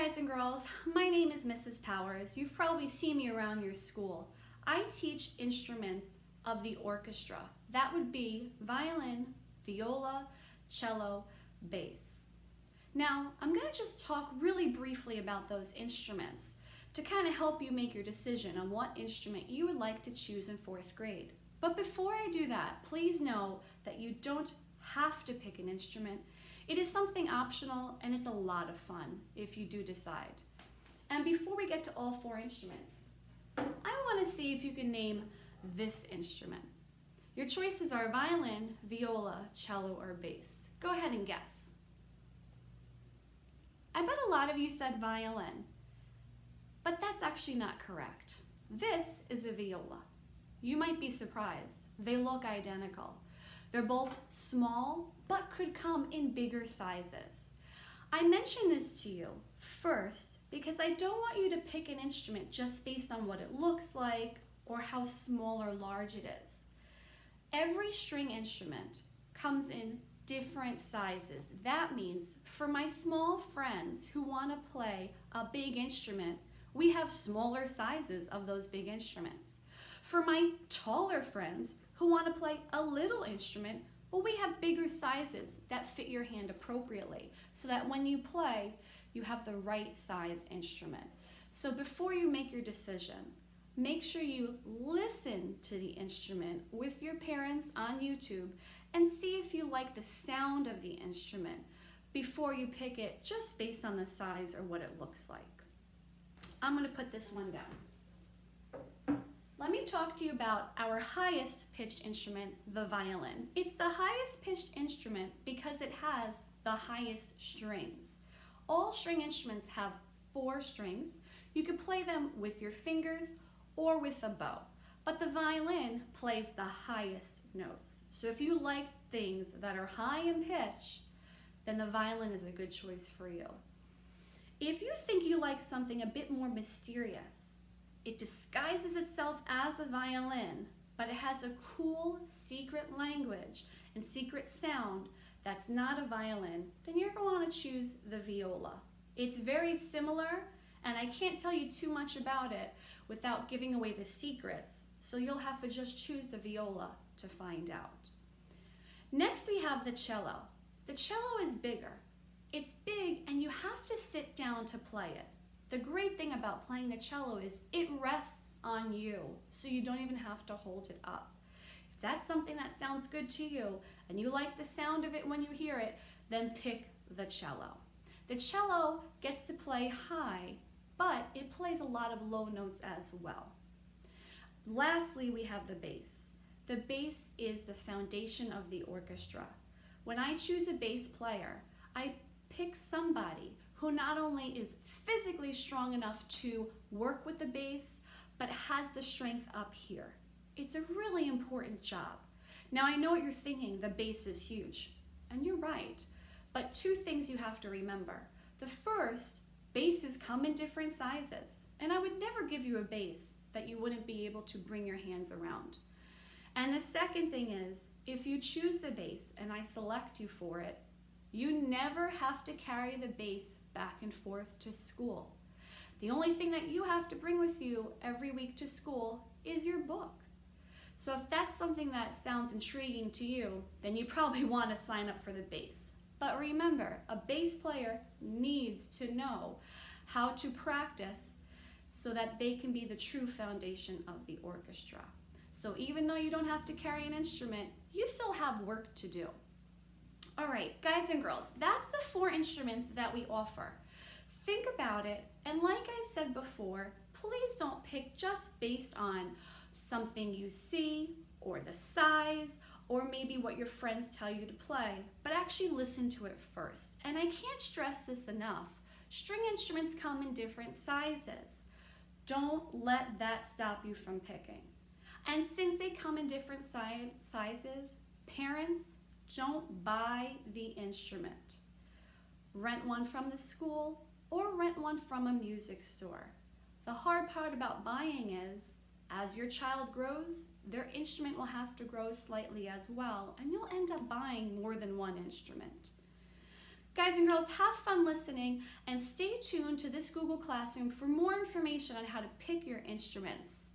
guys and girls, my name is Mrs. Powers. You've probably seen me around your school. I teach instruments of the orchestra. That would be violin, viola, cello, bass. Now, I'm going to just talk really briefly about those instruments to kind of help you make your decision on what instrument you would like to choose in 4th grade. But before I do that, please know that you don't have to pick an instrument. It is something optional and it's a lot of fun if you do decide. And before we get to all 4 instruments, I want to see if you can name this instrument. Your choices are violin, viola, cello, or bass. Go ahead and guess. I bet a lot of you said violin, but that's actually not correct. This is a viola. You might be surprised. They look identical. They're both small, but could come in bigger sizes. I mention this to you first because I don't want you to pick an instrument just based on what it looks like or how small or large it is. Every string instrument comes in different sizes. That means for my small friends who want to play a big instrument, we have smaller sizes of those big instruments. For my taller friends who want to play a little instrument, well, we have bigger sizes that fit your hand appropriately so that when you play, you have the right size instrument. So before you make your decision, make sure you listen to the instrument with your parents on YouTube and see if you like the sound of the instrument before you pick it just based on the size or what it looks like. I'm going to put this one down. Let me talk to you about our highest pitched instrument, the violin. It's the highest pitched instrument because it has the highest strings. All string instruments have 4 strings. You can play them with your fingers or with a bow, but the violin plays the highest notes. So if you like things that are high in pitch, then the violin is a good choice for you. If you think you like something a bit more mysterious, it disguises itself as a violin, but it has a cool secret language and secret sound that's not a violin, then you're going to want to choose the viola. It's very similar, and I can't tell you too much about it without giving away the secrets, so you'll have to just choose the viola to find out. Next we have the cello. The cello is bigger. It's big and you have to sit down to play it. The great thing about playing the cello is it rests on you, so you don't even have to hold it up. If that's something that sounds good to you and you like the sound of it when you hear it, then pick the cello. The cello gets to play high, but it plays a lot of low notes as well. Lastly, we have the bass. The bass is the foundation of the orchestra. When I choose a bass player, I pick somebody who not only is physically strong enough to work with the bass, but has the strength up here. It's a really important job. Now I know what you're thinking, the bass is huge, and you're right, but 2 things you have to remember. The first, basses come in different sizes, and I would never give you a bass that you wouldn't be able to bring your hands around. And the second thing is, if you choose the bass and I select you for it, you never have to carry the bass back and forth to school. The only thing that you have to bring with you every week to school is your book. So if that's something that sounds intriguing to you, then you probably want to sign up for the bass. But remember, a bass player needs to know how to practice so that they can be the true foundation of the orchestra. So even though you don't have to carry an instrument, you still have work to do. All right, guys and girls, that's the 4 instruments that we offer. Think about it, and like I said before, please don't pick just based on something you see, or the size, or maybe what your friends tell you to play, but actually listen to it first. And I can't stress this enough. String instruments come in different sizes. Don't let that stop you from picking. And since they come in different sizes, parents, don't buy the instrument. Rent one from the school or rent one from a music store. The hard part about buying is, as your child grows, their instrument will have to grow slightly as well, and you'll end up buying more than one instrument. Guys and girls, have fun listening and stay tuned to this Google Classroom for more information on how to pick your instruments.